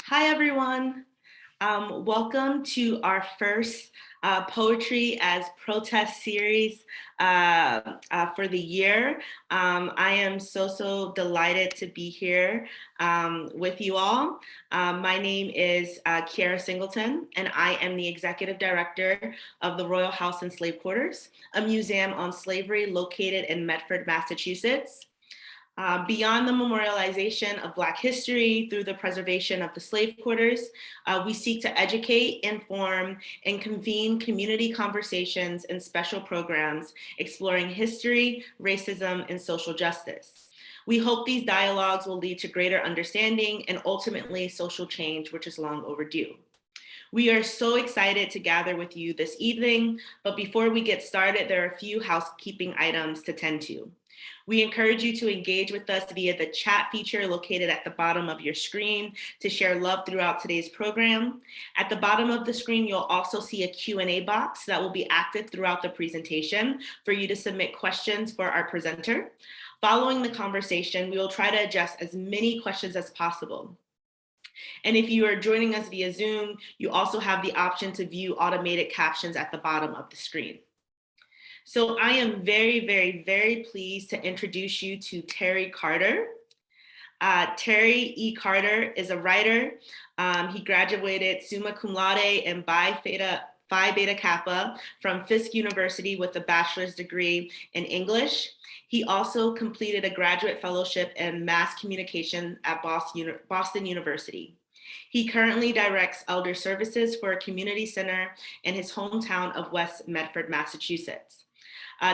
Hi, everyone. Welcome to our first Poetry as Protest series for the year. I am so delighted to be here with you all. My name is Kiara Singleton, and I am the Executive Director of the Royal House and Slave Quarters, a museum on slavery located in Medford, Massachusetts. Beyond the memorialization of Black history through the preservation of the slave quarters, we seek to educate, inform, and convene community conversations and special programs exploring history, racism, and social justice. We hope these dialogues will lead to greater understanding and ultimately social change, which is long overdue. We are so excited to gather with you this evening, but before we get started, there are a few housekeeping items to tend to. We encourage you to engage with us via the chat feature located at the bottom of your screen to share love throughout today's program. At the bottom of the screen, you'll also see a Q&A box that will be active throughout the presentation for you to submit questions for our presenter. Following the conversation, we will try to address as many questions as possible. And if you are joining us via Zoom, you also have the option to view automated captions at the bottom of the screen. So I am very pleased to introduce you to Terry Carter. Terry E. Carter is a writer. He graduated summa cum laude and Phi Beta Kappa from Fisk University with a bachelor's degree in English. He also completed a graduate fellowship in mass communication at Boston University. He currently directs elder services for a community center in his hometown of West Medford, Massachusetts.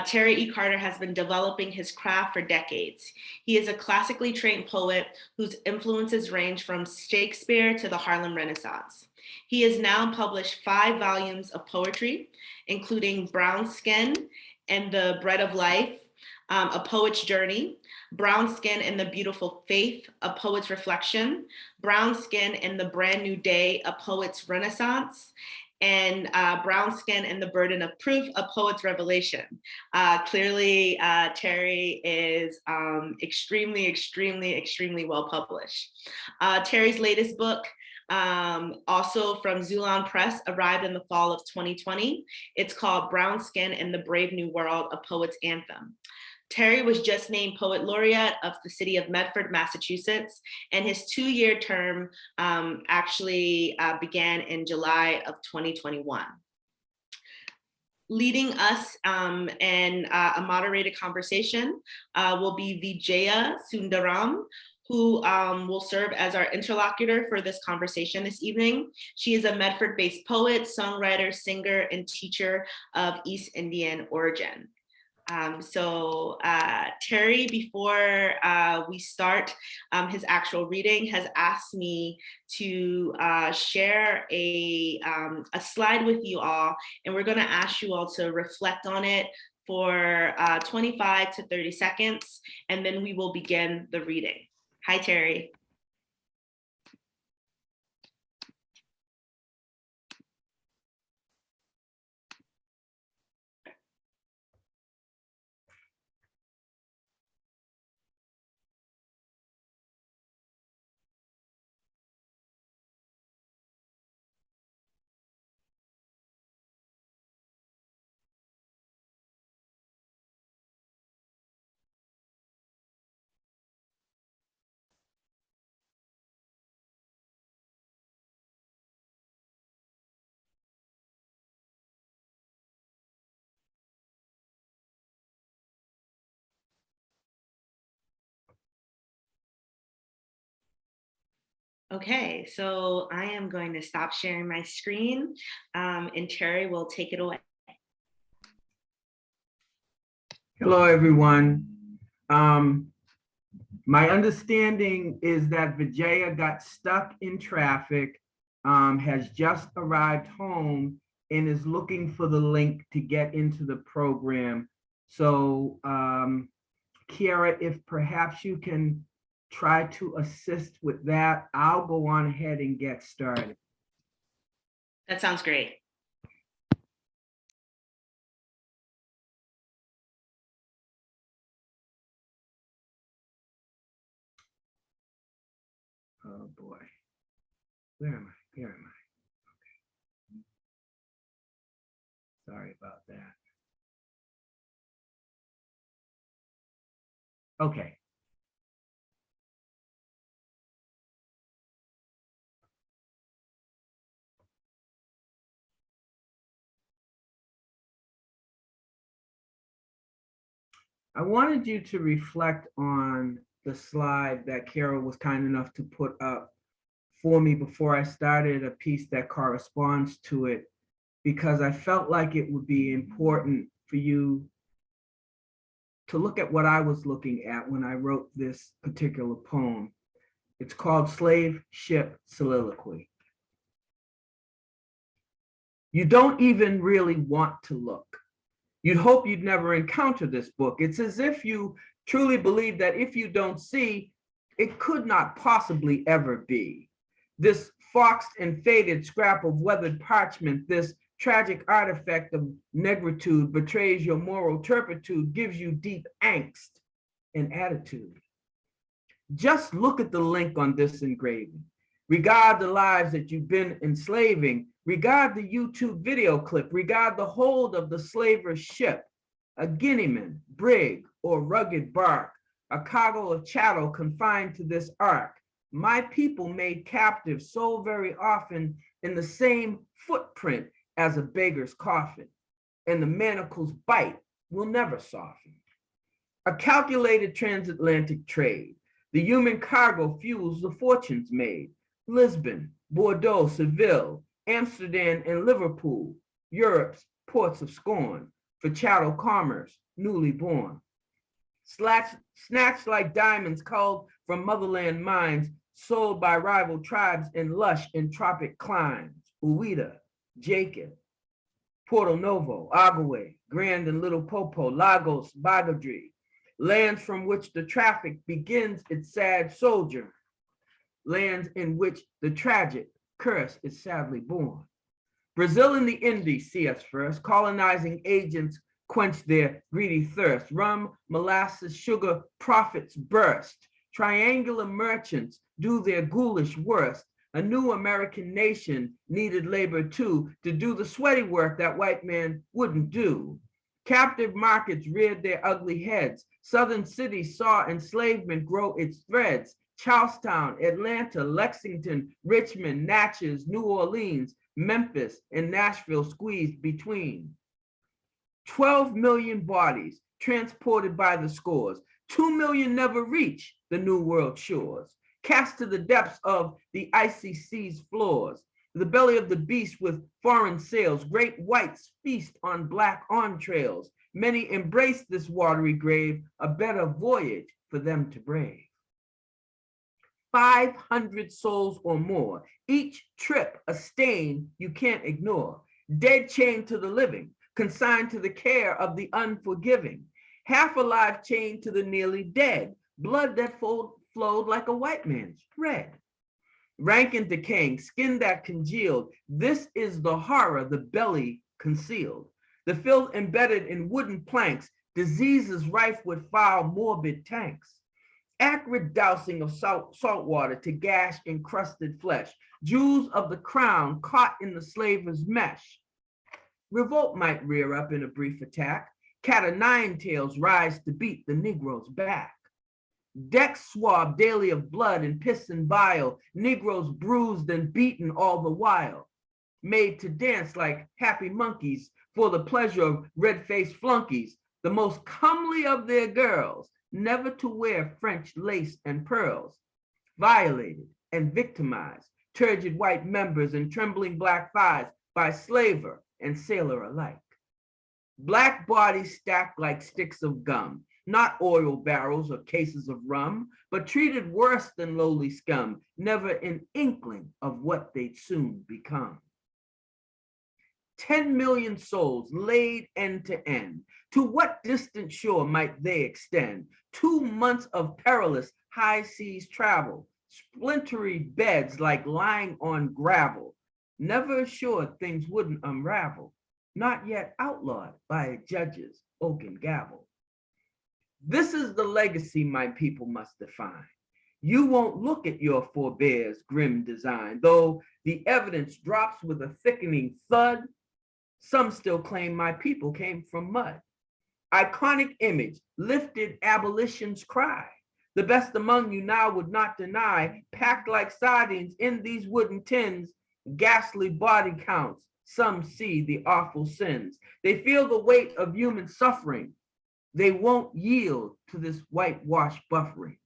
Terry E. Carter has been developing his craft for decades. He is a classically trained poet whose influences range from Shakespeare to the Harlem Renaissance. He has now published 5 volumes of poetry, including Brown Skin and the Bread of Life, A Poet's Journey, Brown Skin and the Beautiful Faith, A Poet's Reflection, Brown Skin and the Brand New Day, A Poet's Renaissance, and Brown Skin and the Burden of Proof, A Poet's Revelation. Clearly, Terry is extremely well published. Terry's latest book, also from Zulon Press, arrived in the fall of 2020. It's called Brown Skin and the Brave New World, A Poet's Anthem. Terry was just named Poet Laureate of the City of Medford, Massachusetts, and his 2-year term actually began in July of 2021. Leading us in a moderated conversation will be Vijaya Sundaram, who will serve as our interlocutor for this conversation this evening. She is a Medford-based poet, songwriter, singer, and teacher of East Indian origin. Terry, before we start his actual reading, has asked me to share a slide with you all, and we're going to ask you all to reflect on it for 25 to 30 seconds, and then we will begin the reading. Hi, Terry. Okay, so I am going to stop sharing my screen and Terry will take it away. Hello, everyone. My understanding is that Vijaya got stuck in traffic, has just arrived home, and is looking for the link to get into the program. So, Kiara, if perhaps you can try to assist with that, I'll go on ahead and get started. That sounds great. Oh boy. Where am I? Here am I? Sorry about that. Okay. I wanted you to reflect on the slide that Carol was kind enough to put up for me before I started a piece that corresponds to it, because I felt like it would be important for you to look at what I was looking at when I wrote this particular poem. It's called Slave Ship Soliloquy. You don't even really want to look. You'd hope you'd never encounter this book. It's as if you truly believe that if you don't see, it could not possibly ever be. This foxed and faded scrap of weathered parchment, this tragic artifact of negritude betrays your moral turpitude, gives you deep angst and attitude. Just look at the link on this engraving. Regard the lives that you've been enslaving. Regard the YouTube video clip. Regard the hold of the slaver's ship, a Guineaman, brig, or rugged bark, a cargo of chattel confined to this ark. My people made captive so very often in the same footprint as a beggar's coffin, and the manacle's bite will never soften. A calculated transatlantic trade. The human cargo fuels the fortunes made. Lisbon, Bordeaux, Seville, Amsterdam, and Liverpool, Europe's ports of scorn, for chattel commerce, newly born. Snatched like diamonds culled from motherland mines, sold by rival tribes in lush and tropic climes. Ouida, Jacob, Porto Novo, Agua, Grand and Little Popo, Lagos, Bagadri, lands from which the traffic begins its sad sojourn, lands in which the tragic curse is sadly born. Brazil and the Indies see us first, colonizing agents quench their greedy thirst. Rum, molasses, sugar, profits burst. Triangular merchants do their ghoulish worst. A new American nation needed labor too, to do the sweaty work that white man wouldn't do. Captive markets reared their ugly heads. Southern cities saw enslavement grow its threads. Charlestown, Atlanta, Lexington, Richmond, Natchez, New Orleans, Memphis, and Nashville squeezed between. 12 million bodies transported by the scores. 2 million never reach the New World shores. Cast to the depths of the icy sea's floors. The belly of the beast with foreign sails. Great whites feast on black entrails. Many embrace this watery grave, a better voyage for them to brave. 500 souls or more, each trip a stain you can't ignore. Dead chained to the living, consigned to the care of the unforgiving. Half alive chained to the nearly dead, blood that flowed like a white man's red. Rank and decaying, skin that congealed, this is the horror the belly concealed. The filth embedded in wooden planks, diseases rife with foul morbid tanks. Acrid dousing of salt water to gash encrusted flesh, jewels of the crown caught in the slaver's mesh. Revolt might rear up in a brief attack. Cat o' nine tails rise to beat the Negro's back. Decks swabbed daily of blood and piss and bile, Negroes bruised and beaten all the while, made to dance like happy monkeys for the pleasure of red-faced flunkies, the most comely of their girls, never to wear French lace and pearls, violated and victimized, turgid white members and trembling black thighs by slaver and sailor alike. Black bodies stacked like sticks of gum, not oil barrels or cases of rum, but treated worse than lowly scum, never an inkling of what they'd soon become. 10 million souls laid end to end. To what distant shore might they extend? 2 months of perilous high seas travel, splintery beds like lying on gravel, never assured things wouldn't unravel, not yet outlawed by a judge's oaken gavel. This is the legacy my people must define. You won't look at your forebears' grim design, though the evidence drops with a thickening thud. Some still claim my people came from mud. Iconic image, lifted abolition's cry. The best among you now would not deny, packed like sardines in these wooden tins, ghastly body counts. Some see the awful sins. They feel the weight of human suffering. They won't yield to this whitewash buffering.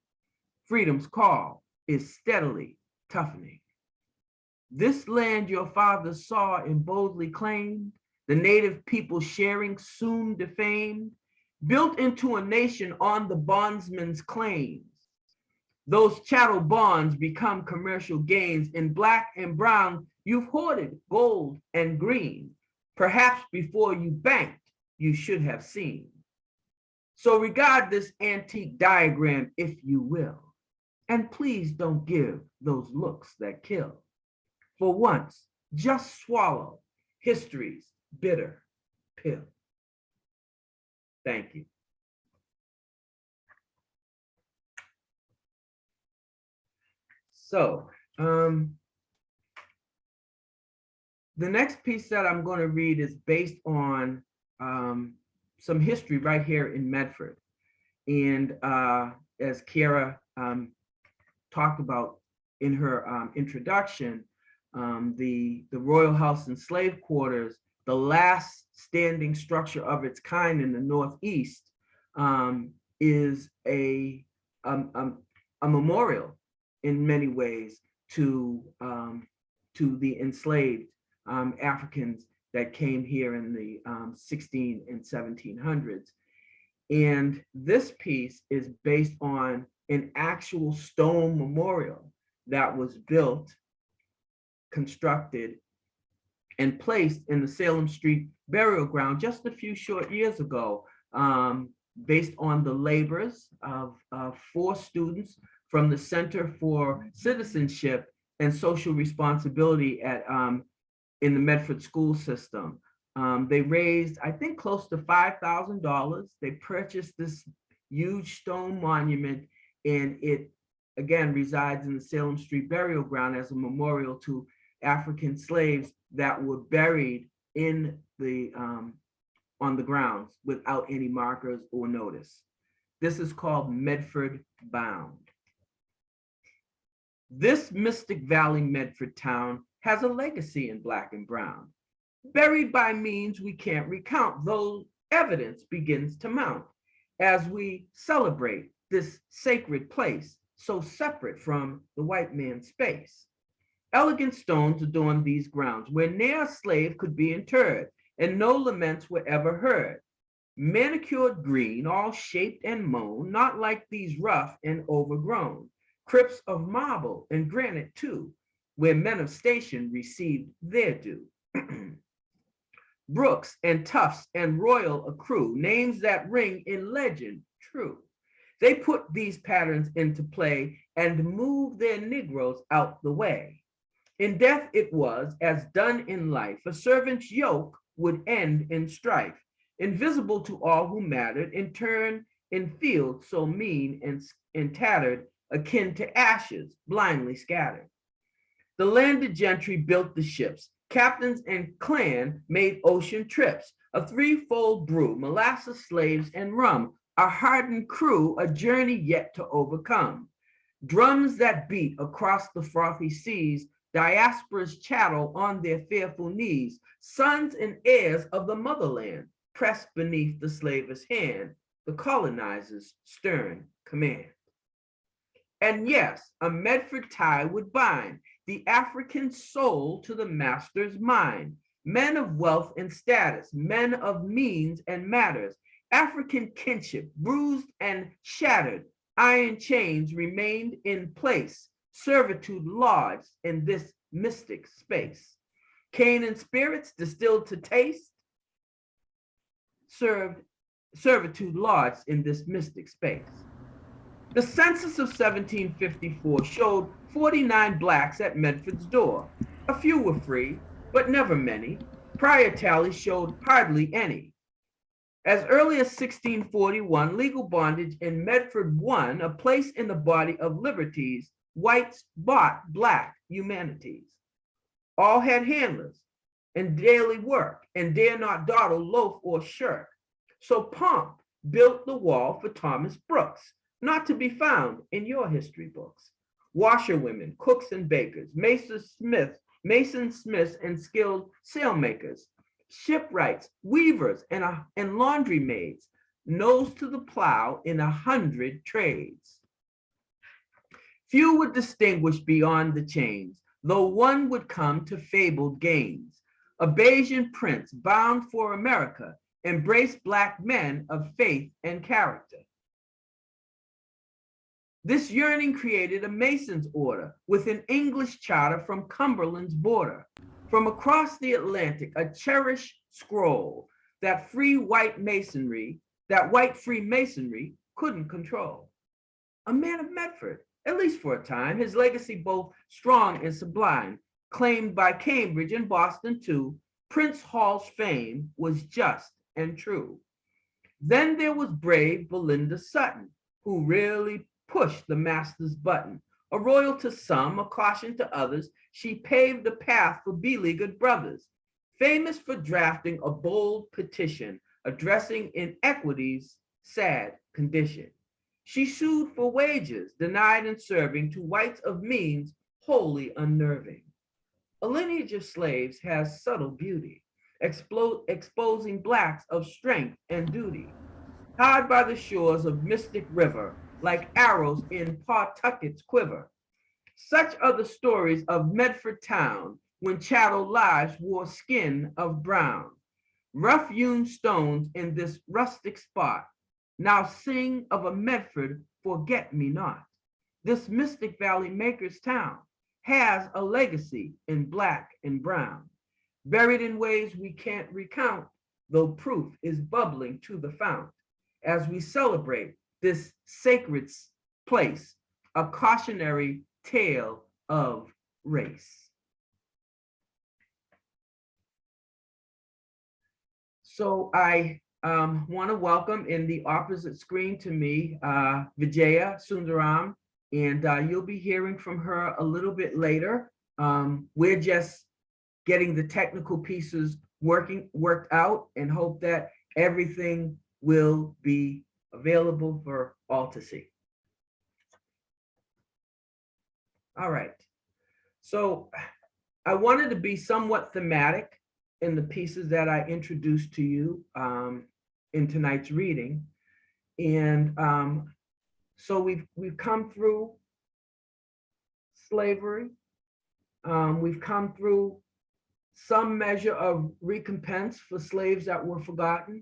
Freedom's call is steadily toughening. This land your fathers saw and boldly claimed, the native people sharing, soon defamed, built into a nation on the bondsman's claims. Those chattel bonds become commercial gains. In black and brown, you've hoarded gold and green. Perhaps before you banked, you should have seen. So regard this antique diagram, if you will, and please don't give those looks that kill. For once, just swallow history's bitter pill. Thank you. So, the next piece that I'm going to read is based on some history right here in Medford. And as Kiara talked about in her introduction, the Royal House and Slave Quarters, the last standing structure of its kind in the Northeast, is a memorial in many ways to the enslaved Africans that came here in the 16 and 1700s. And this piece is based on an actual stone memorial that was built, constructed, and placed in the Salem Street burial ground just a few short years ago, based on the labors of 4 students from the Center for Citizenship and Social Responsibility at in the Medford school system. They raised, I think, close to $5,000. They purchased this huge stone monument, and it, again, resides in the Salem Street burial ground as a memorial to African slaves that were buried in the on the grounds without any markers or notice. This is called Medford Bound. This Mystic Valley Medford town has a legacy in black and brown, buried by means we can't recount, though evidence begins to mount as we celebrate this sacred place, so separate from the white man's space. Elegant stones adorn these grounds, where ne'er a slave could be interred, and no laments were ever heard. Manicured green, all shaped and mown, not like these rough and overgrown. Crypts of marble and granite too, where men of station received their due. Brooks and Tufts and Royall accrue, names that ring in legend true. They put these patterns into play and move their Negroes out the way. In death it was, as done in life, a servant's yoke would end in strife, invisible to all who mattered, in turn in fields so mean and tattered, akin to ashes blindly scattered. The landed gentry built the ships, captains and clan made ocean trips, a threefold brew, molasses, slaves, and rum, a hardened crew, a journey yet to overcome. Drums that beat across the frothy seas, diaspora's chattel on their fearful knees, sons and heirs of the motherland, pressed beneath the slaver's hand, the colonizer's stern command. And yes, a Medford tie would bind the African soul to the master's mind. Men of wealth and status, men of means and matters, African kinship bruised and shattered, iron chains remained in place, servitude lodged in this mystic space. Canaan spirits distilled to taste, servitude lodged in this mystic space. The census of 1754 showed 49 blacks at Medford's door. A few were free, but never many. Prior tallies showed hardly any. As early as 1641, legal bondage in Medford won a place in the body of liberties. Whites bought black humanities. All had handlers and daily work, and dare not dawdle, loaf, or shirk. So Pomp built the wall for Thomas Brooks, not to be found in your history books. Washerwomen, cooks and bakers, masons, smiths, and skilled sailmakers, shipwrights, weavers, and laundry maids, nose to the plow in 100 trades. Few would distinguish beyond the chains, though one would come to fabled gains. A Bayesian prince bound for America embraced black men of faith and character. This yearning created a Mason's order with an English charter from Cumberland's border. From across the Atlantic, a cherished scroll that white Freemasonry couldn't control. A man of Medford, at least for a time, his legacy both strong and sublime, claimed by Cambridge and Boston too, Prince Hall's fame was just and true. Then there was brave Belinda Sutton, who really pushed the master's button. A royal to some, a caution to others, she paved the path for beleaguered brothers. Famous for drafting a bold petition addressing inequity's sad condition. She sued for wages denied and serving to whites of means wholly unnerving. A lineage of slaves has subtle beauty, exposing blacks of strength and duty. Tied by the shores of Mystic River, like arrows in Pawtucket's quiver. Such are the stories of Medford town, when chattel lives wore skin of brown. Rough-hewn stones in this rustic spot now sing of a Medford forget-me-not. This Mystic Valley maker's town has a legacy in black and brown, buried in ways we can't recount, though proof is bubbling to the fount. As we celebrate this sacred place, a cautionary tale of race. So I want to welcome in the opposite screen to me, Vijaya Sundaram, and you'll be hearing from her a little bit later. We're just getting the technical pieces worked out and hope that everything will be available for all to see. All right. So I wanted to be somewhat thematic in the pieces that I introduced to you in tonight's reading. And so we've come through slavery. We've come through some measure of recompense for slaves that were forgotten.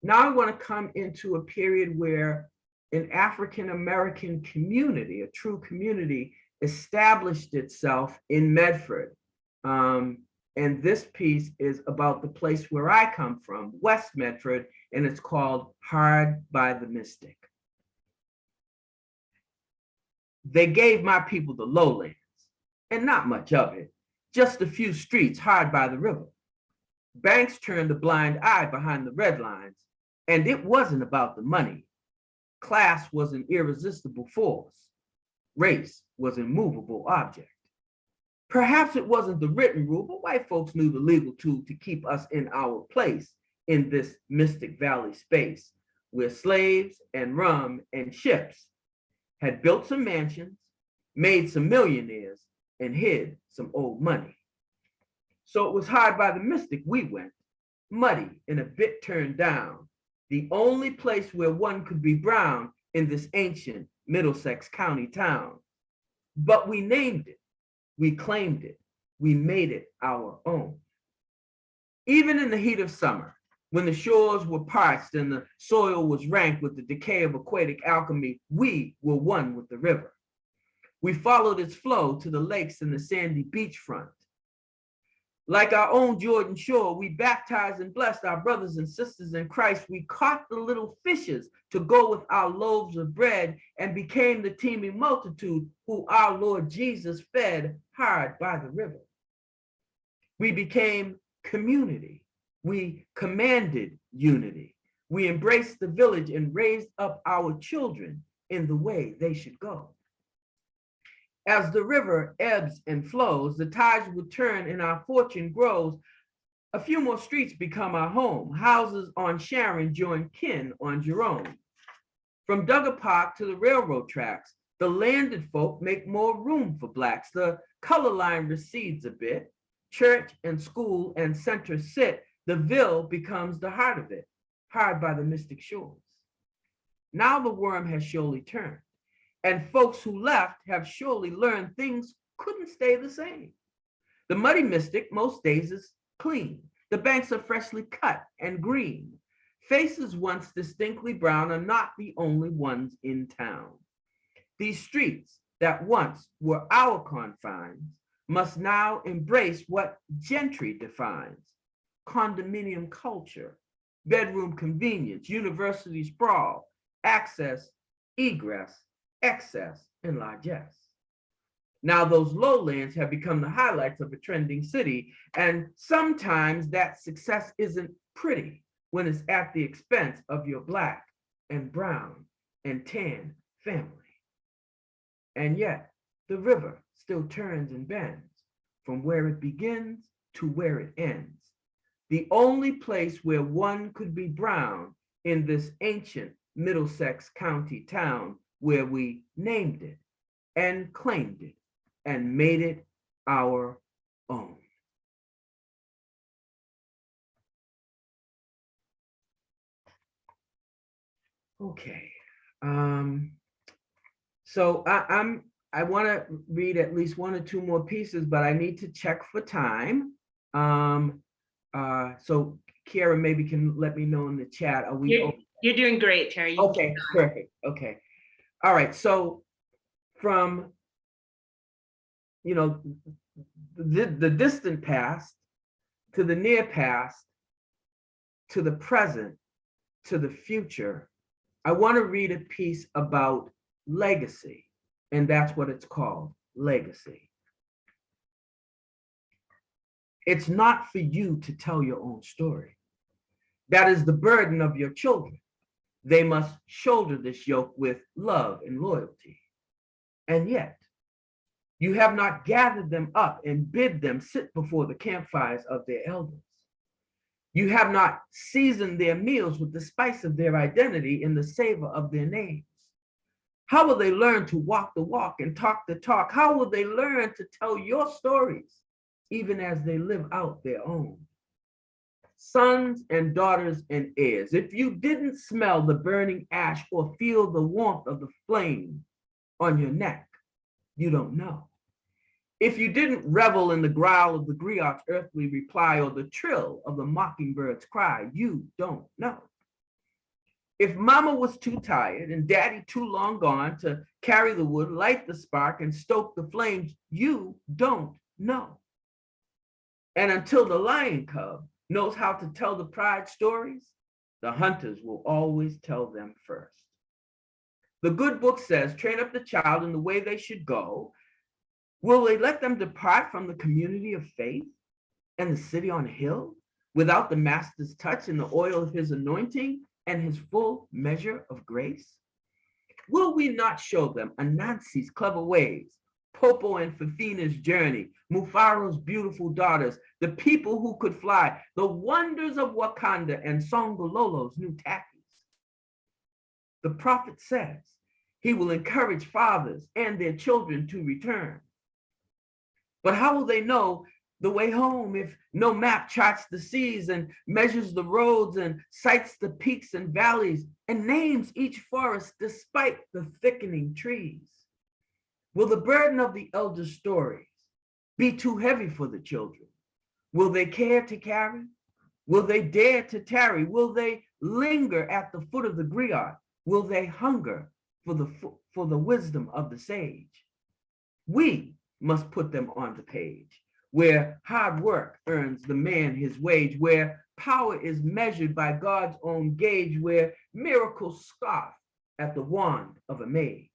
Now I want to come into a period where an African-American community, a true community, established itself in Medford. And this piece is about the place where I come from, West Medford, and it's called Hard by the Mystic. They gave my people the lowlands, and not much of it, just a few streets hard by the river. Banks turned a blind eye behind the red lines, and it wasn't about the money. Class was an irresistible force. Race was an immovable object. Perhaps it wasn't the written rule, but white folks knew the legal tool to keep us in our place in this Mystic Valley space, where slaves and rum and ships had built some mansions, made some millionaires, and hid some old money. So it was hard by the Mystic we went, muddy and a bit turned down, the only place where one could be brown in this ancient Middlesex County town. But we named it, we claimed it, we made it our own. Even in the heat of summer, when the shores were parched and the soil was rank with the decay of aquatic alchemy, we were one with the river. We followed its flow to the lakes and the sandy beachfront. Like our own Jordan Shore, we baptized and blessed our brothers and sisters in Christ. We caught the little fishes to go with our loaves of bread and became the teeming multitude who our Lord Jesus fed hard by the river. We became community, We commanded unity. We embraced the village and raised up our children in the way they should go. As the river ebbs and flows, the tides will turn and our fortune grows. A few more streets become our home. Houses on Sharon join kin on Jerome. From Duggar Park to the railroad tracks, the landed folk make more room for blacks. The color line recedes a bit. Church and school and center sit. The Ville becomes the heart of it, hard by the mystic shores. Now the worm has surely turned, and folks who left have surely learned things couldn't stay the same. The muddy mystic most days is clean. The banks are freshly cut and green. Faces once distinctly brown are not the only ones in town. These streets that once were our confines must now embrace what gentry defines: condominium culture, bedroom convenience, university sprawl, access, egress, excess, and largesse. Now those lowlands have become the highlights of a trending city, and sometimes that success isn't pretty when it's at the expense of your Black and brown and tan family. And yet the river still turns and bends from where it begins to where it ends. The only place where one could be brown in this ancient Middlesex County town where we named it and claimed it and made it our own. Okay. So I want to read at least one or two more pieces, but I need to check for time. So Kiara maybe can let me know in the chat. Are we? You're doing great, Terry. Okay, perfect. Okay. All right. So from, you know, the distant past to the near past to the present to the future, I want to read a piece about legacy, and that's what it's called, legacy. It's not for you to tell your own story. That is the burden of your children. They must shoulder this yoke with love and loyalty. And yet, you have not gathered them up and bid them sit before the campfires of their elders. You have not seasoned their meals with the spice of their identity and the savor of their names. How will they learn to walk the walk and talk the talk? How will they learn to tell your stories, even as they live out their own? Sons and daughters and heirs, if you didn't smell the burning ash or feel the warmth of the flame on your neck, you don't know. If you didn't revel in the growl of the griot's earthly reply or the trill of the mockingbird's cry, you don't know. If mama was too tired and daddy too long gone to carry the wood, light the spark, and stoke the flames, you don't know. And until the lion cub knows how to tell the pride stories, the hunters will always tell them first. The good book says, train up the child in the way they should go. Will they let them depart from the community of faith and the city on a hill without the master's touch and the oil of his anointing and his full measure of grace? Will we not show them Anansi's clever ways, Popo and Fafina's journey, Mufaro's beautiful daughters, the people who could fly, the wonders of Wakanda and Songololo's new tackies? The prophet says he will encourage fathers and their children to return. But how will they know the way home if no map charts the seas and measures the roads and cites the peaks and valleys and names each forest despite the thickening trees? Will the burden of the elders' stories be too heavy for the children? Will they care to carry? Will they dare to tarry? Will they linger at the foot of the griot? Will they hunger for the wisdom of the sage? We must put them on the page, where hard work earns the man his wage, where power is measured by God's own gauge, where miracles scoff at the wand of a mage.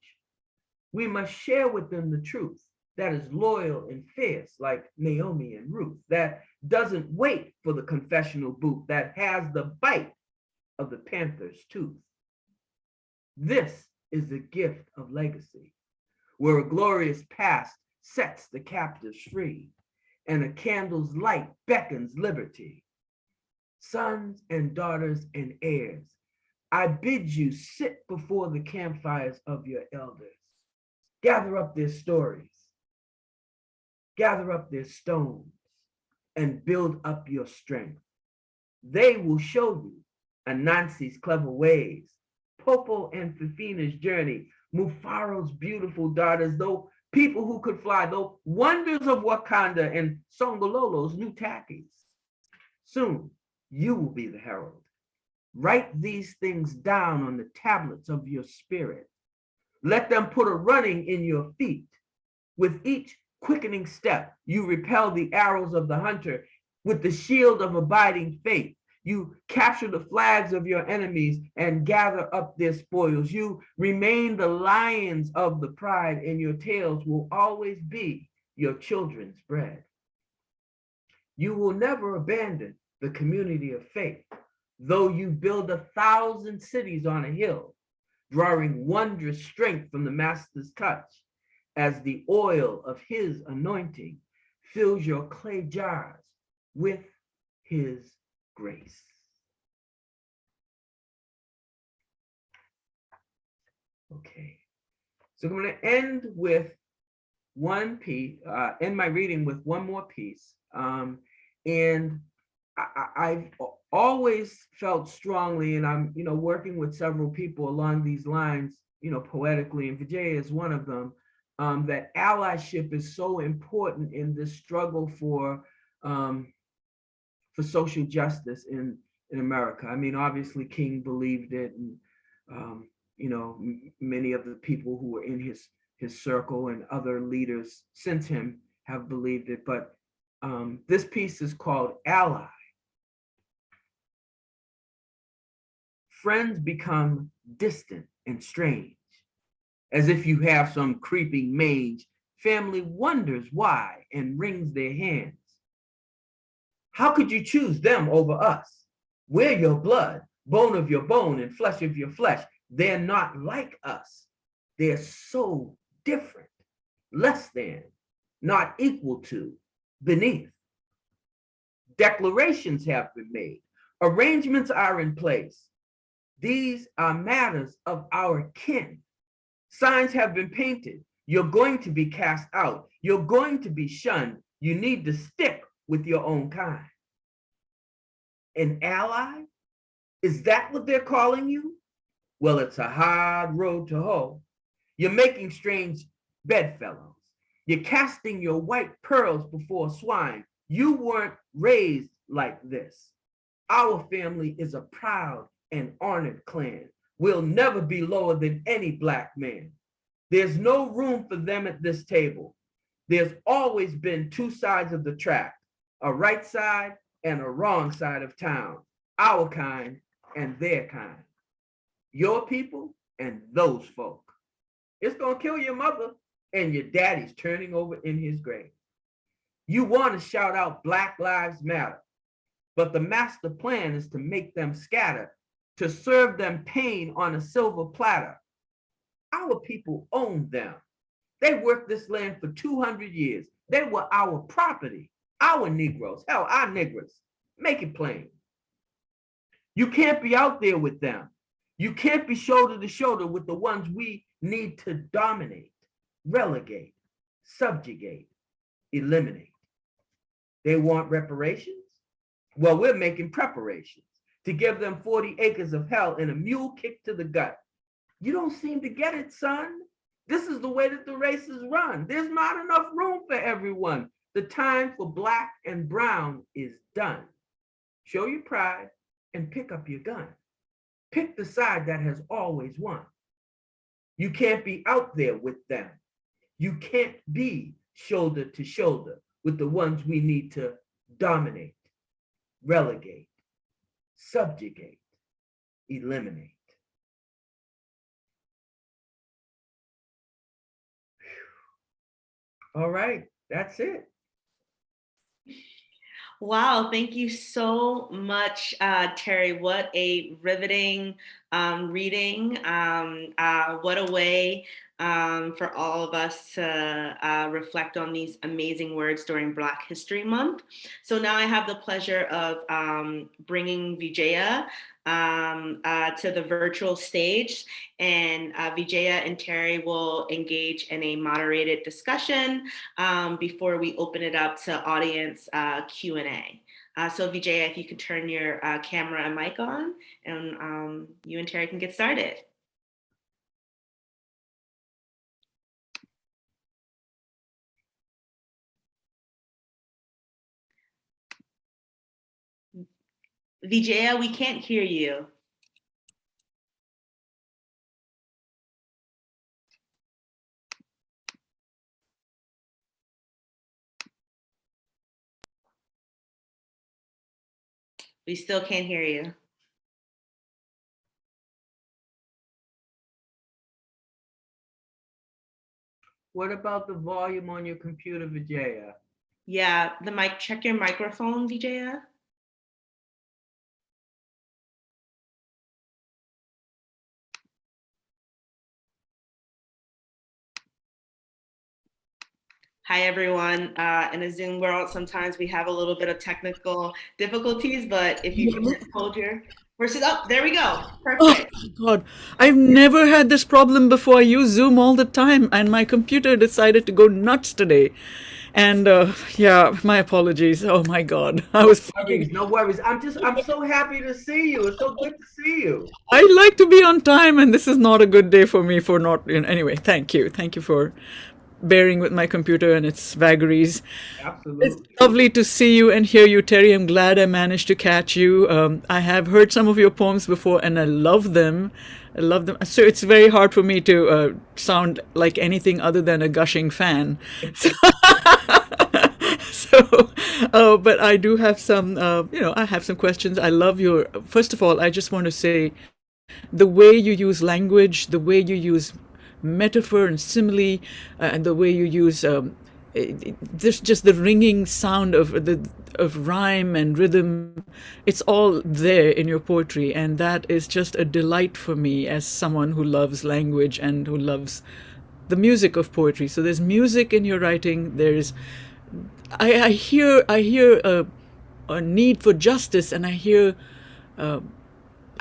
We must share with them the truth that is loyal and fierce, like Naomi and Ruth, that doesn't wait for the confessional boot that has the bite of the panther's tooth. This is the gift of legacy, where a glorious past sets the captives free, and a candle's light beckons liberty. Sons and daughters and heirs, I bid you sit before the campfires of your elders. Gather up their stories, gather up their stones, and build up your strength. They will show you Anansi's clever ways, Popo and Fifina's journey, Mufaro's beautiful daughters, though people who could fly, though wonders of Wakanda and Songololo's new tackies. Soon, you will be the herald. Write these things down on the tablets of your spirit. Let them put a running in your feet. With each quickening step, you repel the arrows of the hunter. With the shield of abiding faith, you capture the flags of your enemies and gather up their spoils. You remain the lions of the pride, and your tails will always be your children's bread. You will never abandon the community of faith, though you build 1,000 cities on a hill, drawing wondrous strength from the master's touch, as the oil of his anointing fills your clay jars with his grace. Okay, so I'm going to end with one piece, end my reading with one more piece. And I've always felt strongly, and I'm, working with several people along these lines, poetically, and Vijaya is one of them, that allyship is so important in this struggle for social justice in America. I mean, obviously King believed it, and many of the people who were in his circle and other leaders since him have believed it. But this piece is called Ally. Friends become distant and strange, as if you have some creeping mage. Family wonders why and wrings their hands. How could you choose them over us? We're your blood, bone of your bone, and flesh of your flesh. They're not like us. They're so different, less than, not equal to, beneath. Declarations have been made. Arrangements are in place. These are matters of our kin. Signs have been painted. You're going to be cast out. You're going to be shunned. You need to stick with your own kind. An ally? Is that what they're calling you? Well, it's a hard road to hoe. You're making strange bedfellows. You're casting your white pearls before swine. You weren't raised like this. Our family is a proud and honored clan. We'll never be lower than any Black man. There's no room for them at this table. There's always been two sides of the track, a right side and a wrong side of town, our kind and their kind, your people and those folk. It's gonna kill your mother, and your daddy's turning over in his grave. You want to shout out Black Lives Matter, but the master plan is to make them scatter, to serve them pain on a silver platter. Our people owned them. They worked this land for 200 years. They were our property, our Negroes, hell, our Negroes. Make it plain. You can't be out there with them. You can't be shoulder to shoulder with the ones we need to dominate, relegate, subjugate, eliminate. They want reparations? Well, we're making preparations to give them 40 acres of hell and a mule kick to the gut. You don't seem to get it, son. This is the way that the races run. There's not enough room for everyone. The time for Black and brown is done. Show your pride and pick up your gun. Pick the side that has always won. You can't be out there with them. You can't be shoulder to shoulder with the ones we need to dominate, relegate, subjugate, eliminate. All right, that's it. Wow, thank you so much, Terry. What a riveting reading. What a way for all of us to reflect on these amazing words during Black History Month. So now I have the pleasure of bringing Vijaya to the virtual stage, and Vijaya and Terry will engage in a moderated discussion before we open it up to audience Q&A. So Vijaya, if you could turn your camera and mic on, and you and Terry can get started. Vijaya, we can't hear you. We still can't hear you. What about the volume on your computer, Vijaya? Yeah, the mic, check your microphone, Vijaya. Hi, everyone. In a Zoom world, sometimes we have a little bit of technical difficulties, but if you can just hold your versus up, there we go. Oh Perfect. my God. I've never had this problem before. I use Zoom all the time, and my computer decided to go nuts today. And yeah, my apologies. Oh my God. I was freaking. No worries. I'm so happy to see you. It's so good to see you. I like to be on time, and this is not a good day for me for not, anyway, thank you. Thank you for bearing with my computer and its vagaries. It's Absolutely. lovely to see you and hear you, Terry. I'm glad I managed to catch you. I have heard some of your poems before, and I love them. I love them. So it's very hard for me to sound like anything other than a gushing fan. So, but I do have some, I have some questions. I love your. First of all, I just want to say the way you use language, the way you use metaphor and simile, and the way you use this, just the ringing sound of rhyme and rhythm. It's all there in your poetry, and that is just a delight for me as someone who loves language and who loves the music of poetry. So there's music in your writing. There's I hear a need for justice, and I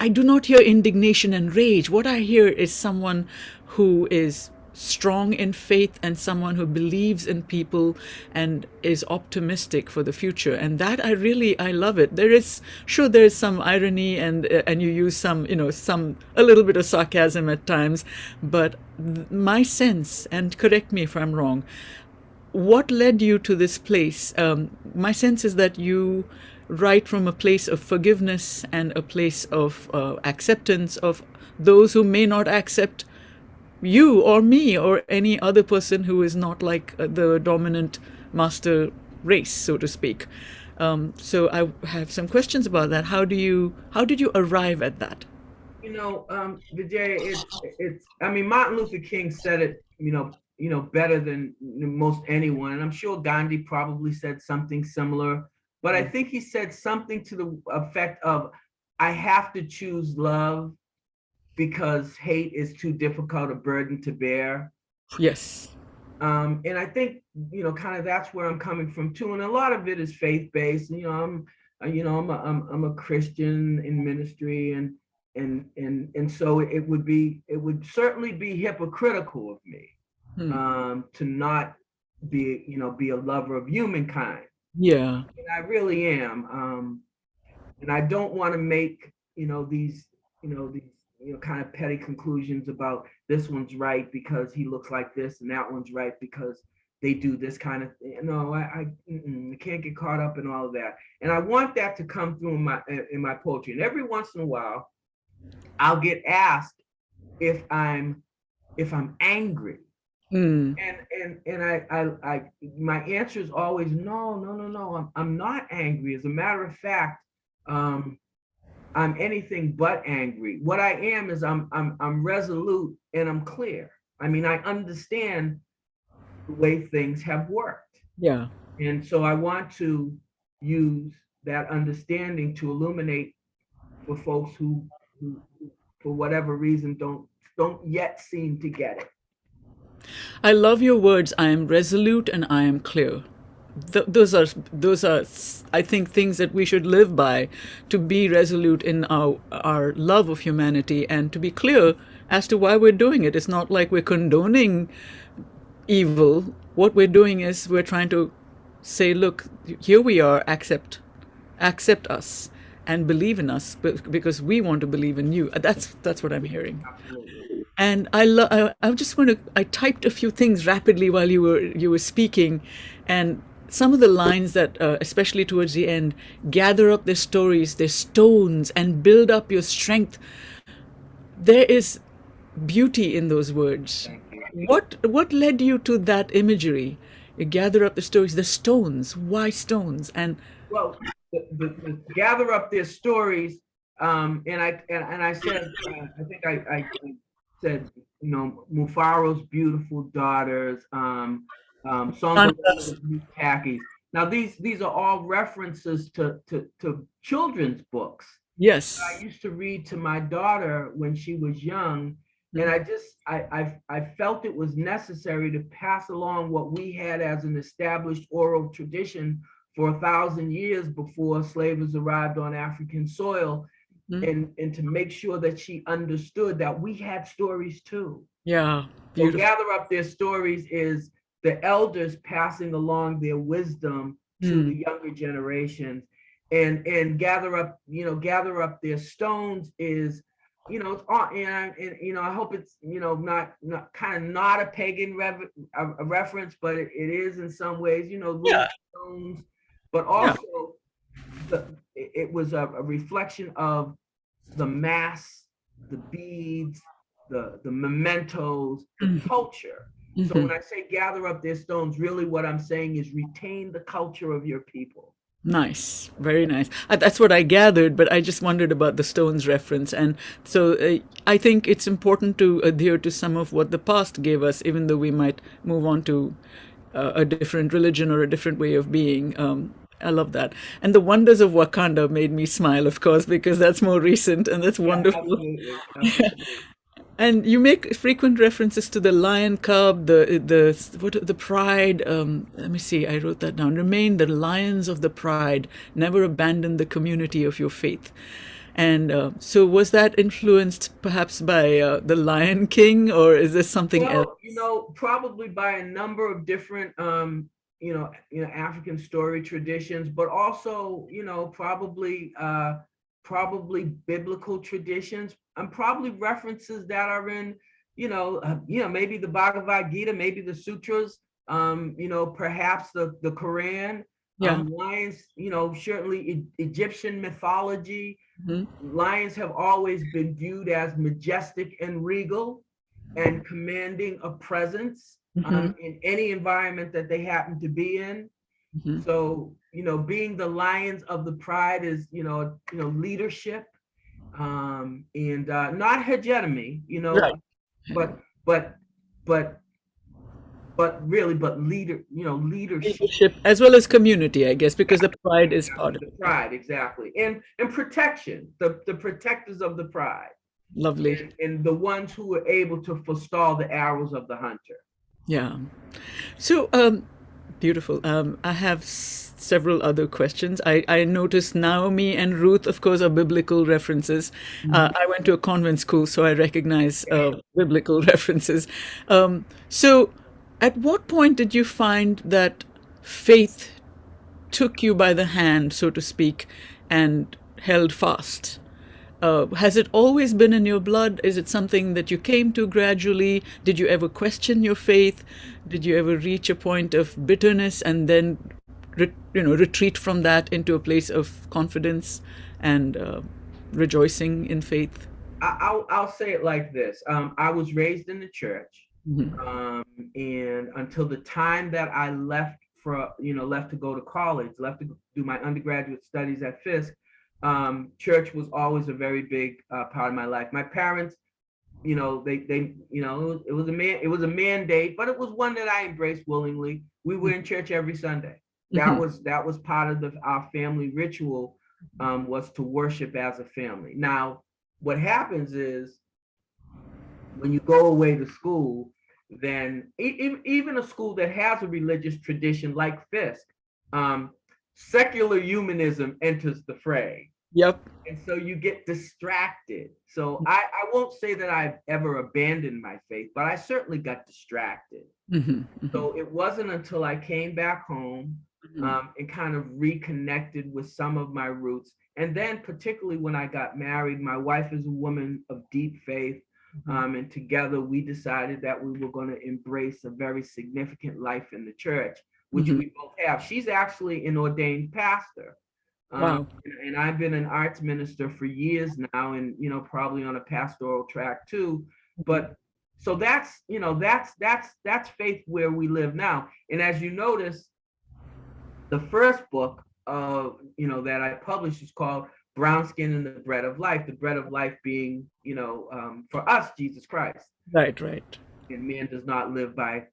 do not hear indignation and rage. What I hear is someone who is strong in faith and someone who believes in people and is optimistic for the future. And that I love it. There is some irony and you use some a little bit of sarcasm at times, but my sense, and correct me if I'm wrong, what led you to this place? My sense is that you write from a place of forgiveness and a place of acceptance of those who may not accept you or me or any other person who is not like the dominant master race, so to speak. So I have some questions about that. How did you arrive at that? Vijay, I mean, Martin Luther King said it, better than most anyone. And I'm sure Gandhi probably said something similar, but I think he said something to the effect of, I have to choose love because hate is too difficult a burden to bear. Yes. And I think, kind of that's where I'm coming from too. And a lot of it is faith-based. I'm a Christian in ministry, and so it would certainly be hypocritical of me to not be a lover of humankind. Yeah. And I really am. And I don't want to make, these kind of petty conclusions about this one's right because he looks like this, and that one's right because they do this kind of thing. No, I can't get caught up in all of that. And I want that to come through in my poetry. And every once in a while, I'll get asked if I'm angry. And I my answer is always no. I'm not angry. As a matter of fact, I'm anything but angry. What I am is I'm resolute and I'm clear. I mean, I understand the way things have worked. Yeah. And so I want to use that understanding to illuminate for folks who for whatever reason don't yet seem to get it. I love your words. I am resolute and I am clear. Those are, I think, things that we should live by, to be resolute in our love of humanity and to be clear as to why we're doing it. It's not like we're condoning evil. What we're doing is we're trying to say, look, here we are, accept us and believe in us because we want to believe in you. That's what I'm hearing. And I just want to. I typed a few things rapidly while you were speaking, and some of the lines that, especially towards the end, gather up their stories, their stones, and build up your strength. There is beauty in those words. What led you to that imagery? You gather up the stories, the stones. Why stones? And well, the gather up their stories. And I said, I think I said, Mufaro's beautiful daughters, Song of New Khakis. Now these are all references to children's books. yes, I used to read to my daughter when she was young, and I felt it was necessary to pass along what we had as an established oral tradition for 1,000 years before slavers arrived on African soil, and to make sure that she understood that we had stories too. yeah, So beautiful. gather up their stories is the elders passing along their wisdom to the younger generations, and gather up their stones is, it's all, and I hope it's not kind of not a pagan a reference, but it is in some ways, little stones, but also it was a reflection of the mass, the beads, the mementos, the culture. So when I say gather up their stones, really what I'm saying is retain the culture of your people. Nice, very nice. That's what I gathered, but I just wondered about the stones reference. And so I think it's important to adhere to some of what the past gave us, even though we might move on to a different religion or a different way of being. I love that. And the wonders of Wakanda made me smile, of course, because that's more recent and that's wonderful. Absolutely. Absolutely. And you make frequent references to the lion cub, the pride. Let me see. I wrote that down. Remain the lions of the pride. Never abandon the community of your faith. And so, was that influenced perhaps by the Lion King, or is this something else? Probably by a number of different African story traditions, but also probably biblical traditions, and probably references that are in maybe the Bhagavad Gita, maybe the sutras, perhaps the Quran. Lions, certainly Egyptian mythology. Lions have always been viewed as majestic and regal and commanding a presence in any environment that they happen to be in. So, being the lions of the pride is, leadership, and not hegemony, Right. but really, leadership. Leadership as well as community, I guess, because the pride is part of The it. pride, exactly. And protection, the protectors of the pride. Lovely. And the ones who are able to forestall the arrows of the hunter. Yeah. So, beautiful. I have several other questions. I noticed Naomi and Ruth, of course, are biblical references. I went to a convent school, so I recognize biblical references. So, at what point did you find that faith took you by the hand, so to speak, and held fast? Has it always been in your blood? Is it something that you came to gradually? Did you ever question your faith? Did you ever reach a point of bitterness and then, retreat from that into a place of confidence and rejoicing in faith? I'll say it like this. I was raised in the church, and until the time that I left to go to college, left to do my undergraduate studies at Fisk. Church was always a very big part of my life. My parents, it was a mandate, but it was one that I embraced willingly. We were in church every Sunday. That was part of our family ritual, was to worship as a family. Now, what happens is when you go away to school, then even a school that has a religious tradition like Fisk, secular humanism enters the fray. Yep. And so you get distracted. So I won't say that I've ever abandoned my faith, but I certainly got distracted. So it wasn't until I came back home, and kind of reconnected with some of my roots. And then particularly when I got married, my wife is a woman of deep faith. And together we decided that we were going to embrace a very significant life in the church, which we both have. She's actually an ordained pastor. Wow. And I've been an arts minister for years now, and probably on a pastoral track too. But so that's faith where we live now. And as you notice, the first book that I published is called Brown Skin and the Bread of Life. The bread of life being, for us, Jesus Christ. Right. And man does not live by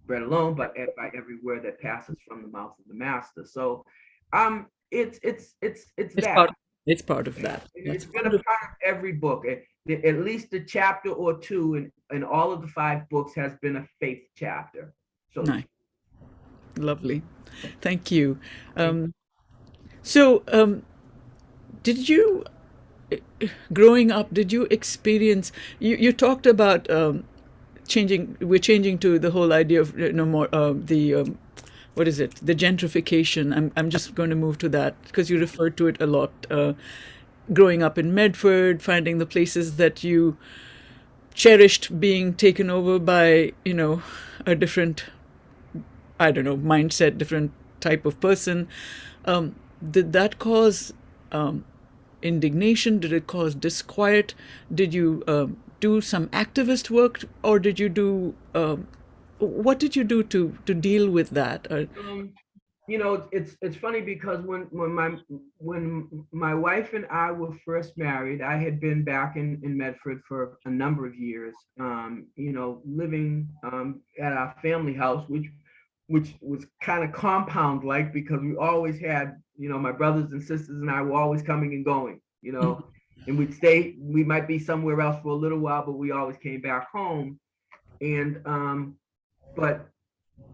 bread alone, but by every word that passes from the mouth of the master. So it's that. It's part of that. It's been a part of every book. At least a chapter or two in all of the 5 books has been a faith chapter. So nice. Lovely. Thank you. So did you, growing up, did you experience, you talked about we're changing to the whole idea of more what is it? The gentrification. I'm just going to move to that because you referred to it a lot. Growing up in Medford, finding the places that you cherished being taken over by, a different, mindset, different type of person. Did that cause indignation? Did it cause disquiet? Did you do some activist work, or did you do what did you do to deal with that? It's funny because when my wife and I were first married, I had been back in Medford for a number of years, living at our family house, which was kind of compound like, because we always had, my brothers and sisters and I were always coming and going, and we might be somewhere else for a little while, but we always came back home. And but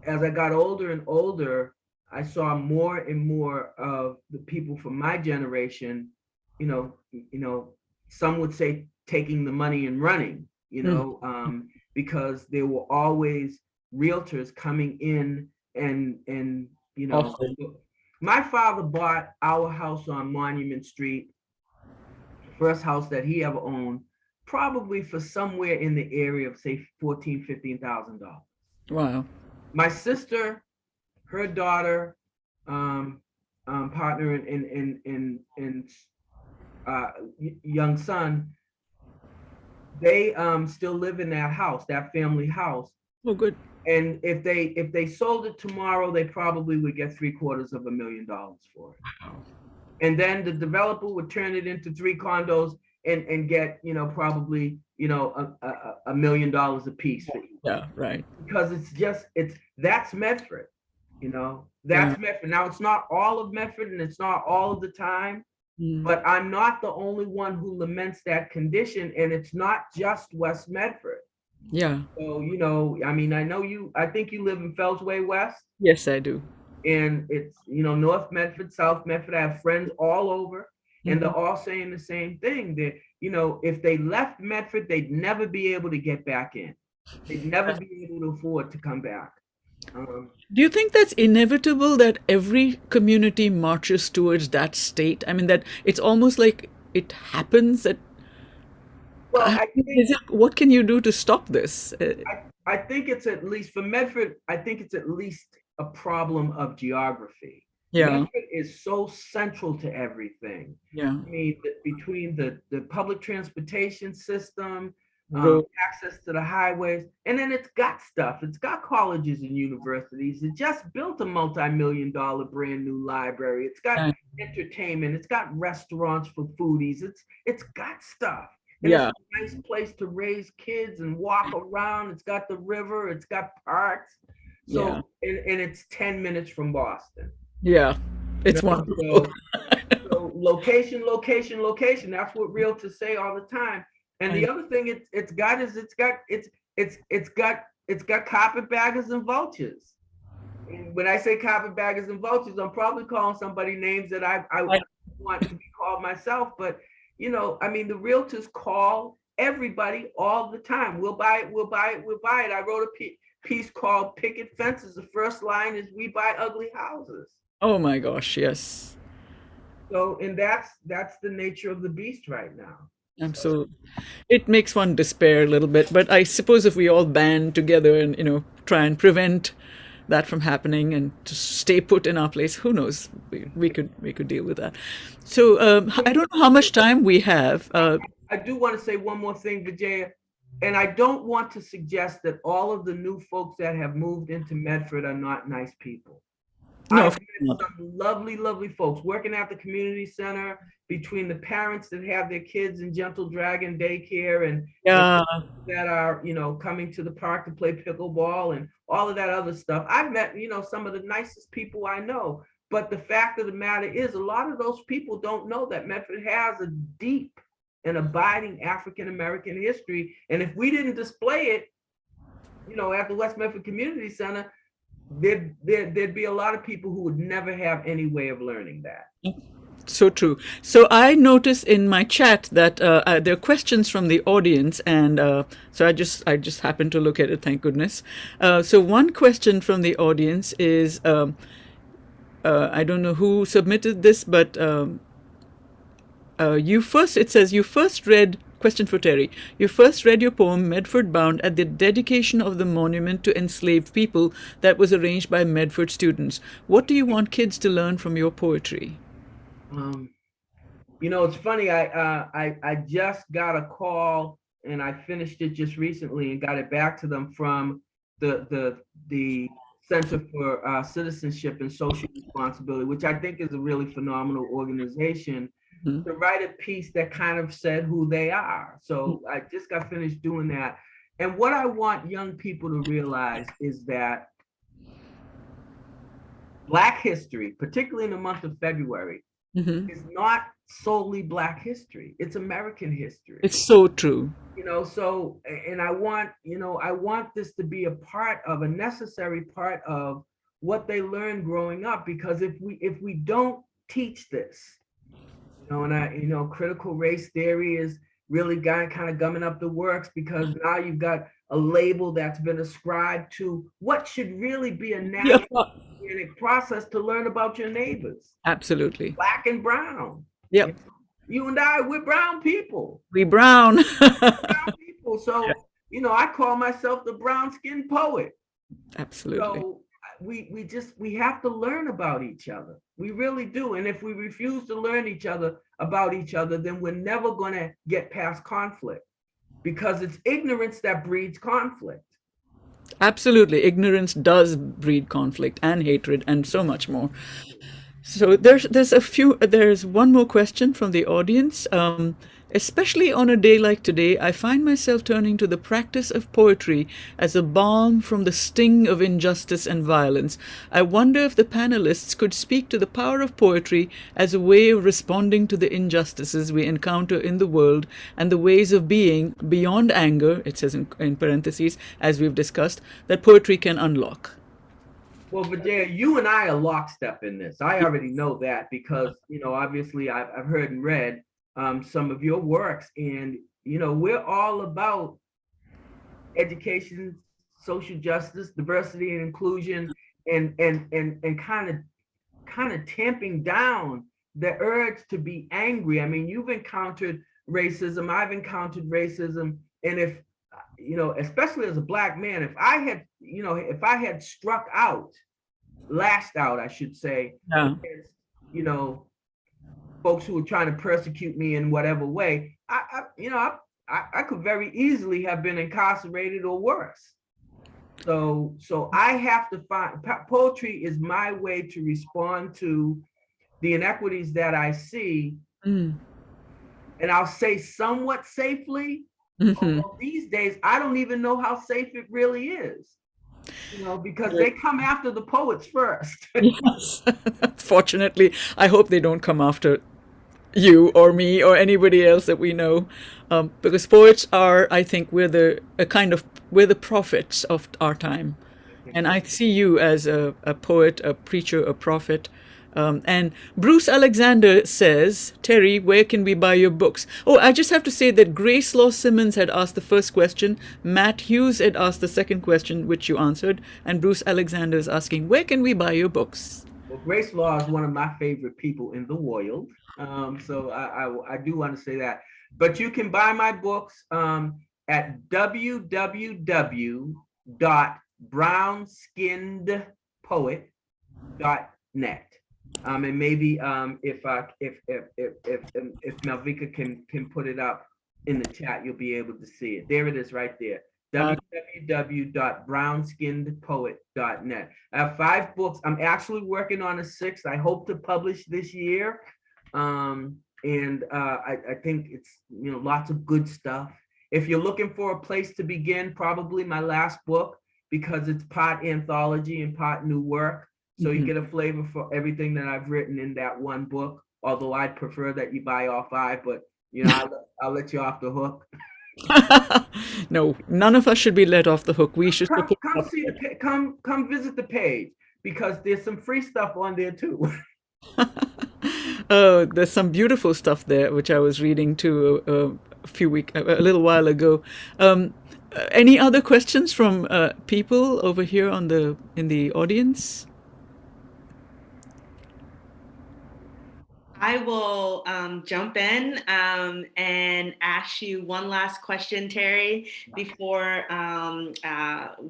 as I got older and older, I saw more and more of the people from my generation, some would say taking the money and running, because there were always realtors coming in and Often. my father bought our house on Monument Street, first house that he ever owned, probably for somewhere in the area of say $14,000-$15,000. Wow. My sister, her daughter, partner and young son, they still live in that house, that family house. Oh, good. And if they sold it tomorrow, they probably would get $750,000 for it. Wow. And then the developer would turn it into 3 condos and get, probably, $1 million a piece. Yeah, right. Because that's Medford, that's Medford. Now, it's not all of Medford and it's not all of the time, but I'm not the only one who laments that condition. And it's not just West Medford. Yeah. So, I think you live in Fellsway West. Yes, I do. And it's, North Medford, South Medford. I have friends all over, and they're all saying the same thing. That, if they left Medford, they'd never be able to get back in. They'd never be able to afford to come back. Do you think that's inevitable, that every community marches towards that state? I mean, that it's almost like it happens that. Well, what can you do to stop this? I think it's, at least for Medford, I think it's at least a problem of geography. Yeah. Medford is so central to everything. Yeah. I mean, between the public transportation system, access to the highways, and then it's got stuff. It's got colleges and universities. It just built a multi-million-dollar brand new library. It's got entertainment. It's got restaurants for foodies. It's got stuff. And it's a nice place to raise kids and walk around. It's got the river. It's got parks. So and it's 10 minutes from Boston. Yeah, You it's know, wonderful. so location, location, location. That's what realtors say all the time. And the And other thing it's got is it's got carpetbaggers and vultures. And when I say carpetbaggers and vultures, I'm probably calling somebody names that I I, want to be called myself. But I mean, the realtors call everybody all the time. We'll buy it. We'll buy it. We'll buy it. I wrote a piece called "Picket Fences." The first line is "We buy ugly houses." oh my gosh, yes. So, and that's the nature of the beast right now. So, Absolutely. It makes one despair a little bit, but I suppose if we all band together and, try and prevent that from happening and to stay put in our place, who knows? We could deal with that. So I don't know how much time we have. I do want to say one more thing, Vijaya, and I don't want to suggest that all of the new folks that have moved into Medford are not nice people. No, I've of course met not. some lovely, lovely folks working at the community center, between the parents that have their kids in Gentle Dragon daycare and Yeah, that are, coming to the park to play pickleball and all of that other stuff. I've met, some of the nicest people I know. But the fact of the matter is, a lot of those people don't know that Medford has a deep and abiding African American history. And if we didn't display it, at the West Medford Community Center, there'd be a lot of people who would never have any way of learning that. so true. So I notice in my chat that there are questions from the audience, and so I just happened to look at it. Thank goodness. So one question from the audience is, I don't know who submitted this, but it says you first read, question for Terry, you first read your poem Medford Bound at the dedication of the monument to enslaved people that was arranged by Medford students. What do you want kids to learn from your poetry? Um, it's funny. I just got a call, and I finished it just recently and got it back to them from the Center for Citizenship and Social Responsibility, which I think is a really phenomenal organization, Mhm. to write a piece that kind of said who they are. So I just got finished doing that. And what I want young people to realize is that Black history, particularly in the month of February, Mhm. is not solely Black history. It's American history. It's so true. So, and I want this to be a necessary part of what they learn growing up, because if we don't teach this, critical race theory is really kind of gumming up the works, because now you've got a label that's been ascribed to what should really be a Yeah, natural organic process to learn about your neighbors, absolutely. Black and brown. You, Yep. know, you and I, we're brown people. We brown. Brown people. So, I call myself the brown skinned poet. Absolutely. So we have to learn about each other. We really do. And if we refuse to learn about each other, then we're never going to get past conflict, because it's ignorance that breeds conflict. Absolutely. Ignorance does breed conflict and hatred and so much more. So there's one more question from the audience. Especially on a day like today, I find myself turning to the practice of poetry as a balm from the sting of injustice and violence. I wonder if the panelists could speak to the power of poetry as a way of responding to the injustices we encounter in the world and the ways of being beyond anger, it says in parentheses, as we've discussed, that poetry can unlock. Well, Vijaya, you and I are lockstep in this. I already know that because, obviously I've heard and read some of your works, and, we're all about education, social justice, diversity and inclusion, and kind of tamping down the urge to be angry. I mean, you've encountered racism, I've encountered racism, and if, especially as a Black man, if I had struck out, lashed out, I should say, Yeah. against, folks who were trying to persecute me in whatever way, I could very easily have been incarcerated or worse. So I have to find, poetry is my way to respond to the inequities that I see, Mm. and I'll say somewhat safely. Hmm. Although these days I don't even know how safe it really is. Because they come after the poets first. Yes. Fortunately, I hope they don't come after you or me or anybody else that we know, because poets are, I think, we're the prophets of our time, and I see you as a poet, a preacher, a prophet. And Bruce Alexander says, Terry, where can we buy your books? Oh, I just have to say that Grace Law Simmons had asked the first question, Matt Hughes had asked the second question, which you answered, and Bruce Alexander is asking, where can we buy your books? Well, Grace Law is one of my favorite people in the world. So I do want to say that. But you can buy my books at www.brownskinedpoet.net. And maybe if Malvika can put it up in the chat, you'll be able to see it. There it is, right there. www.brownskinedpoet.net. I have 5 books. I'm actually working on a 6th. I hope to publish this year. I think it's lots of good stuff. If you're looking for a place to begin, probably my last book, because it's part anthology and part new work. So you get a flavor for everything that I've written in that one book, although I'd prefer that you buy all 5, but I'll let you off the hook. No, none of us should be let off the hook. We should come visit the page, because there's some free stuff on there too. Oh, there's some beautiful stuff there, which I was reading too a little while ago. Any other questions from people over here in the audience? I will jump in and ask you one last question, Terry, before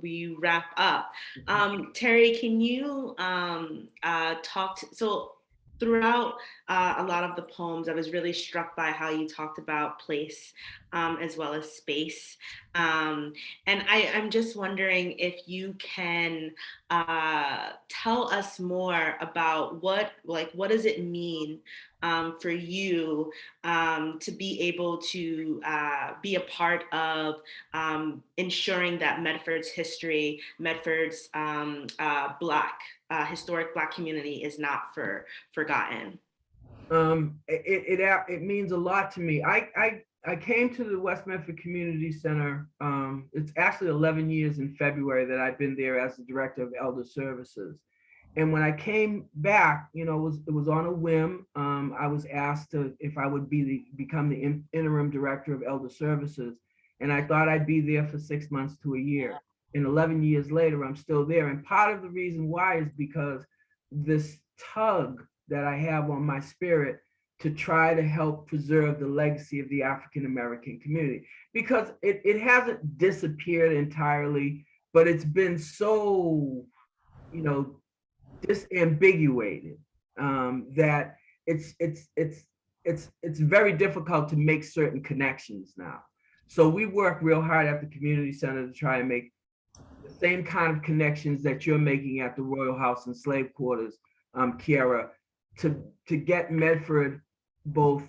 we wrap up. Terry, can you so throughout a lot of the poems, I was really struck by how you talked about place as well as space. And I'm just wondering if you can tell us more about what does it mean for you to be able to be a part of ensuring that Medford's history, Medford's historic Black community is not forgotten? It means a lot to me. I came to the West Medford Community Center. It's actually 11 years in February that I've been there as the director of Elder Services. And when I came back, it was on a whim. I was asked if I would become the interim director of Elder Services, and I thought I'd be there for 6 months to a year. And 11 years later, I'm still there. And part of the reason why is because this tug that I have on my spirit to try to help preserve the legacy of the African American community, because it hasn't disappeared entirely, but it's been so, disambiguated that it's very difficult to make certain connections now. So we work real hard at the community center to try and make the same kind of connections that you're making at the Royal House and Slave Quarters, Kiara, to get Medford both,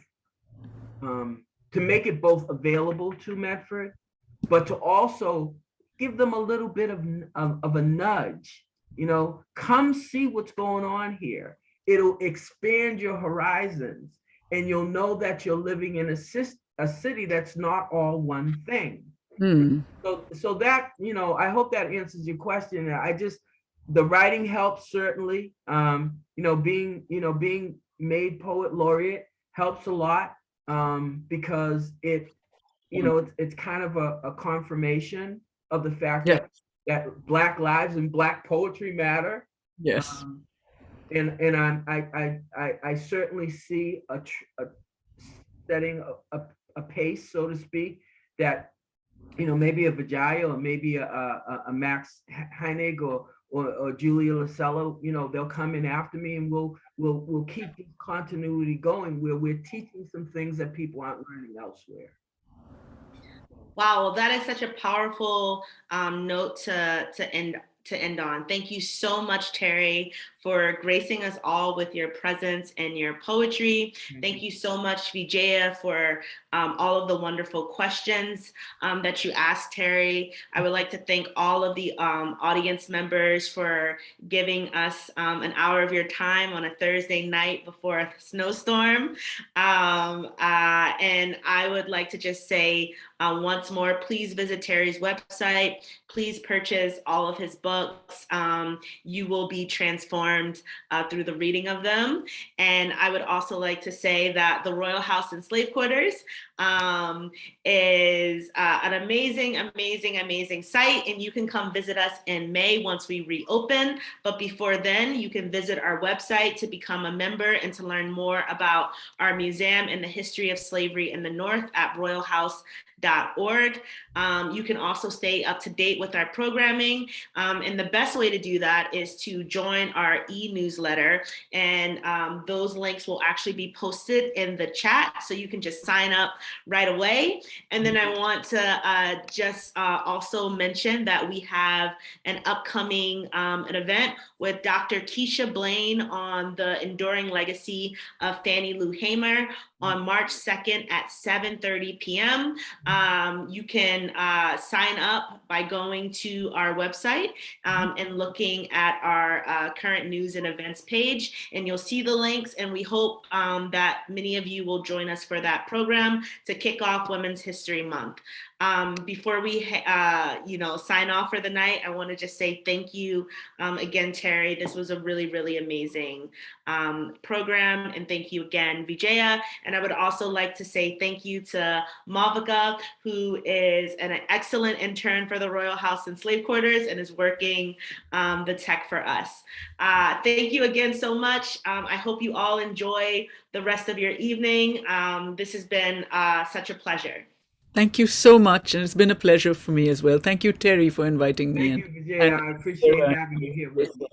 to make it both available to Medford, but to also give them a little bit of a nudge. Come see what's going on here. It'll expand your horizons, and you'll know that you're living in a city that's not all one thing. So that, I hope that answers your question. The writing helps, certainly. Being made Poet Laureate helps a lot, because it's kind of a confirmation of the fact that Black lives and Black poetry matter. Yes. And I certainly see a setting a pace, so to speak, that maybe a Vijaya or maybe a Max Heinig or Julia Lacello, they'll come in after me, and we'll keep this continuity going, where we're teaching some things that people aren't learning elsewhere. Wow, well, that is such a powerful note to end to end on. Thank you so much, Terry, for gracing us all with your presence and your poetry. Thank you so much, Vijaya, for all of the wonderful questions that you asked Terry. I would like to thank all of the audience members for giving us an hour of your time on a Thursday night before a snowstorm. And I would like to just say once more, please visit Terry's website. Please purchase all of his books. You will be transformed through the reading of them. And I would also like to say that the Royal House and Slave Quarters is an amazing site, and you can come visit us in May once we reopen. But before then, you can visit our website to become a member and to learn more about our museum and the history of slavery in the North at royalhouse.org. You can also stay up to date with our programming. And the best way to do that is to join our e-newsletter. And those links will actually be posted in the chat. So you can just sign up right away. And then I want to just also mention that we have an upcoming an event with Dr. Keisha Blaine on the enduring legacy of Fannie Lou Hamer on March 2nd at 7:30 p.m. You can sign up by going to our website and looking at our current news and events page, and you'll see the links. And we hope that many of you will join us for that program to kick off Women's History Month. Before we sign off for the night, I want to just say thank you again, Terry. This was a really amazing program, and thank you again, Vijaya. And I would also like to say thank you to Malvika, who is an excellent intern for the Royal House and Slave Quarters and is working the tech for us. Thank you again so much. I hope you all enjoy the rest of your evening. This has been such a pleasure. Thank you so much, and it's been a pleasure for me as well. Thank you, Terry, for inviting me in. Thank you, Vijaya. I appreciate having you here with me.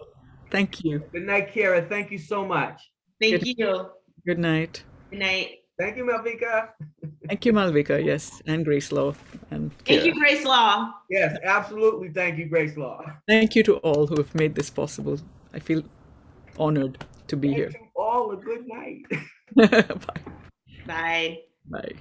Thank you. Good night, Kara. Thank you so much. Thank you. Good night. Good night. Thank you, Malvika. Thank you, Malvika. Yes, and Grace Law. And Kara. Thank you, Grace Law. Yes, absolutely. Thank you, Grace Law. Thank you to all who have made this possible. I feel honored to be here. To all a good night. Bye. Bye. Bye.